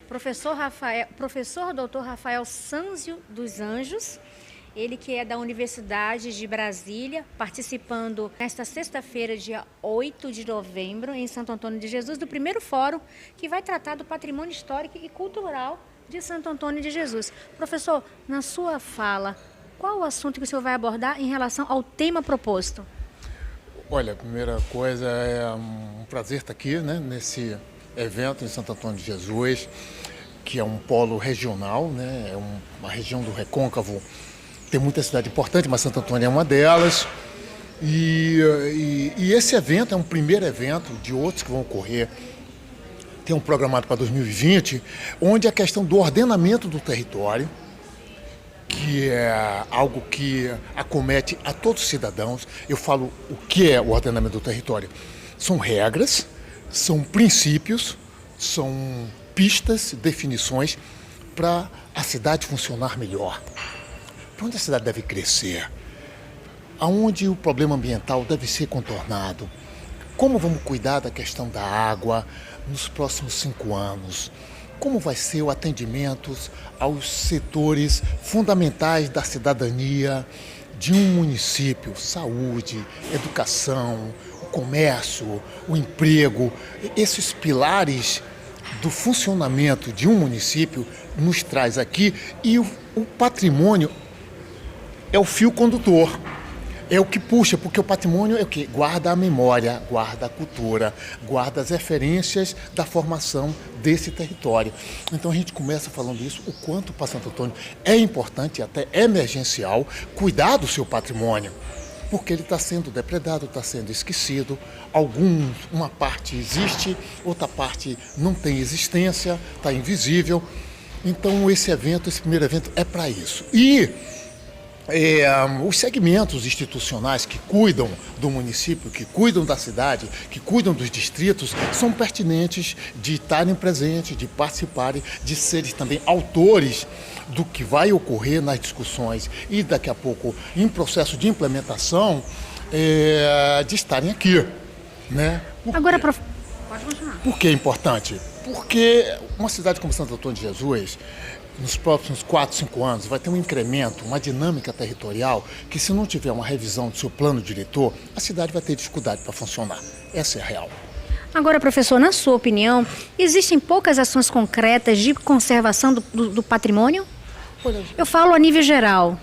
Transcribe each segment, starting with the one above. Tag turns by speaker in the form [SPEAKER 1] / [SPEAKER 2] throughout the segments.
[SPEAKER 1] Professor Dr. Rafael Sanzio dos Anjos, ele que é da Universidade de Brasília, participando nesta sexta-feira, dia 8 de novembro, em Santo Antônio de Jesus, do primeiro fórum que vai tratar do patrimônio histórico e cultural de Santo Antônio de Jesus. Professor, na sua fala, qual o assunto que o senhor vai abordar em relação ao tema proposto?
[SPEAKER 2] Olha, a primeira coisa é um prazer estar aqui, né, nesse evento em Santo Antônio de Jesus, que é um polo regional, né, é uma região do Recôncavo. Tem muita cidade importante, mas Santo Antônio é uma delas. E esse evento é um primeiro evento de outros que vão ocorrer. Tem um programado para 2020, onde a questão do ordenamento do território, que é algo que acomete a todos os cidadãos. Eu falo o que é o ordenamento do território. São regras, são princípios, são pistas, definições para a cidade funcionar melhor. Para onde a cidade deve crescer? Aonde o problema ambiental deve ser contornado? Como vamos cuidar da questão da água nos próximos 5 anos? Como vai ser o atendimento aos setores fundamentais da cidadania de um município? Saúde, educação, o comércio, o emprego. Esses pilares do funcionamento de um município nos traz aqui, e o patrimônio é o fio condutor. É o que puxa, porque o patrimônio é o que? Guarda a memória, guarda a cultura, guarda as referências da formação desse território. Então a gente começa falando isso, o quanto para Santo Antônio é importante, até emergencial, cuidar do seu patrimônio, porque ele está sendo depredado, está sendo esquecido. Uma parte existe, outra parte não tem existência, está invisível. Então esse primeiro evento é para isso. E os segmentos institucionais que cuidam do município, que cuidam da cidade, que cuidam dos distritos, são pertinentes de estarem presentes, de participarem, de serem também autores do que vai ocorrer nas discussões e daqui a pouco em processo de implementação, de estarem aqui, né?
[SPEAKER 1] Agora, pode continuar.
[SPEAKER 2] Por que é importante? Porque uma cidade como Santo Antônio de Jesus, nos próximos 4, 5 anos, vai ter um incremento, uma dinâmica territorial, que se não tiver uma revisão do seu plano diretor, a cidade vai ter dificuldade para funcionar. Essa é a real.
[SPEAKER 1] Agora, professor, na sua opinião, existem poucas ações concretas de conservação do patrimônio?
[SPEAKER 2] Olha,
[SPEAKER 1] eu falo a nível geral.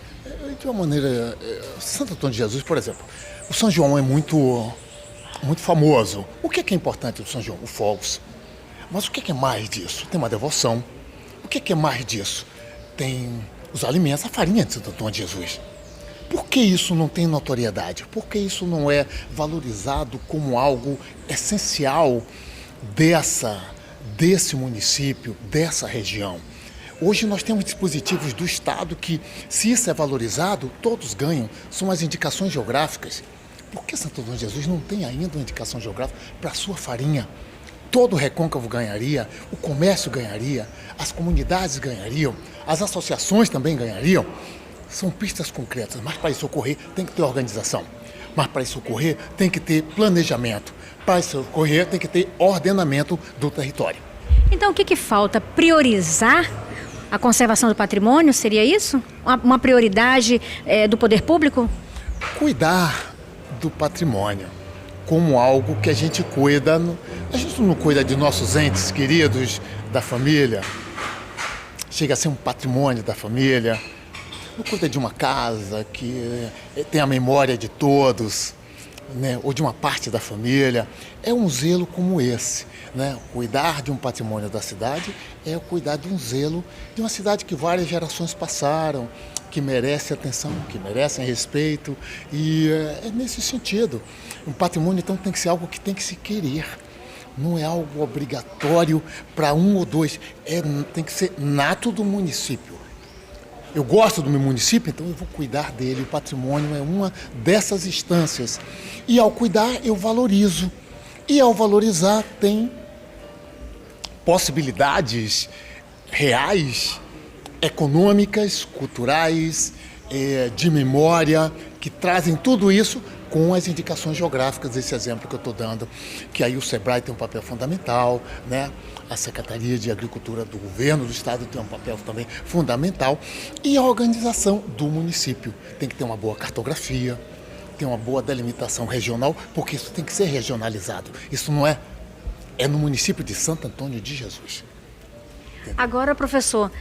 [SPEAKER 2] De uma maneira, Santo Antônio de Jesus, por exemplo, o São João é muito famoso. O que é importante do São João? O fogos. Mas o que é mais disso? Tem uma devoção. O que é mais disso? Tem os alimentos, a farinha de Santo Antônio de Jesus. Por que isso não tem notoriedade? Por que isso não é valorizado como algo essencial desse município, dessa região? Hoje nós temos dispositivos do Estado que, se isso é valorizado, todos ganham. São as indicações geográficas. Por que Santo Antônio de Jesus não tem ainda uma indicação geográfica para a sua farinha? Todo o Recôncavo ganharia, o comércio ganharia, as comunidades ganhariam, as associações também ganhariam. São pistas concretas, mas para isso ocorrer tem que ter organização. Mas para isso ocorrer tem que ter planejamento. Para isso ocorrer tem que ter ordenamento do território.
[SPEAKER 1] Então o que falta? Priorizar a conservação do patrimônio? Seria isso? Uma prioridade do poder público?
[SPEAKER 2] Cuidar do patrimônio como algo que a gente cuida. A gente não cuida de nossos entes queridos, da família. Chega a ser um patrimônio da família. Não cuida de uma casa que tem a memória de todos, né? Ou de uma parte da família. É um zelo como esse, né? Cuidar de um patrimônio da cidade é cuidar de um zelo de uma cidade que várias gerações passaram, que merece atenção, que merecem respeito, e é nesse sentido. Um patrimônio, então, tem que ser algo que tem que se querer. Não é algo obrigatório para um ou dois, tem que ser nato do município. Eu gosto do meu município, então eu vou cuidar dele. O patrimônio é uma dessas instâncias. E ao cuidar, eu valorizo. E ao valorizar, tem possibilidades reais, econômicas, culturais, de memória, que trazem tudo isso com as indicações geográficas desse exemplo que eu estou dando, que aí o SEBRAE tem um papel fundamental, né? A Secretaria de Agricultura do Governo do Estado tem um papel também fundamental, e a organização do município tem que ter uma boa cartografia, ter uma boa delimitação regional, porque isso tem que ser regionalizado. Isso não é no município de Santo Antônio de Jesus.
[SPEAKER 1] Agora, professor,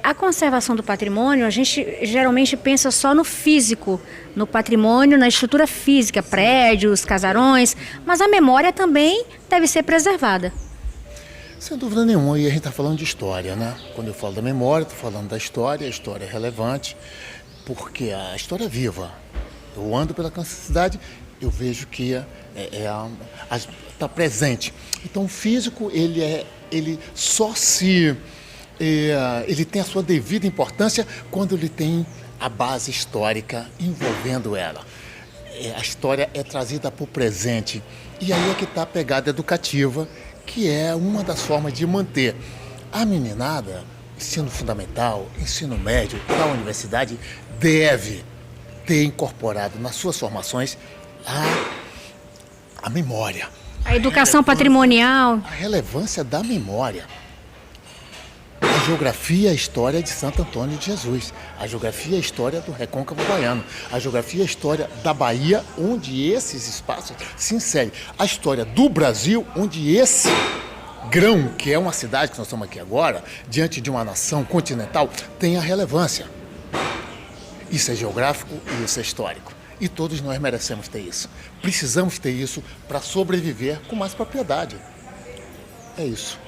[SPEAKER 1] a conservação do patrimônio, a gente geralmente pensa só no físico, no patrimônio, na estrutura física, prédios, casarões, mas a memória também deve ser preservada.
[SPEAKER 2] Sem dúvida nenhuma, e a gente está falando de história, né? Quando eu falo da memória, estou falando da história, a história é relevante, porque a história é viva. Eu ando pela cidade, eu vejo que está presente. Então, o físico, ele só se... ele tem a sua devida importância quando ele tem a base histórica envolvendo ela. A história é trazida para o presente. E aí é que está a pegada educativa, que é uma das formas de manter a meninada, ensino fundamental, ensino médio, da universidade, deve ter incorporado nas suas formações a memória.
[SPEAKER 1] A educação patrimonial.
[SPEAKER 2] A relevância da memória. A geografia e a história de Santo Antônio de Jesus. A geografia e a história do Recôncavo Baiano. A geografia e a história da Bahia, onde esses espaços se inserem. A história do Brasil, onde esse grão, que é uma cidade que nós estamos aqui agora, diante de uma nação continental, tem a relevância. Isso é geográfico e isso é histórico. E todos nós merecemos ter isso. Precisamos ter isso para sobreviver com mais propriedade. É isso.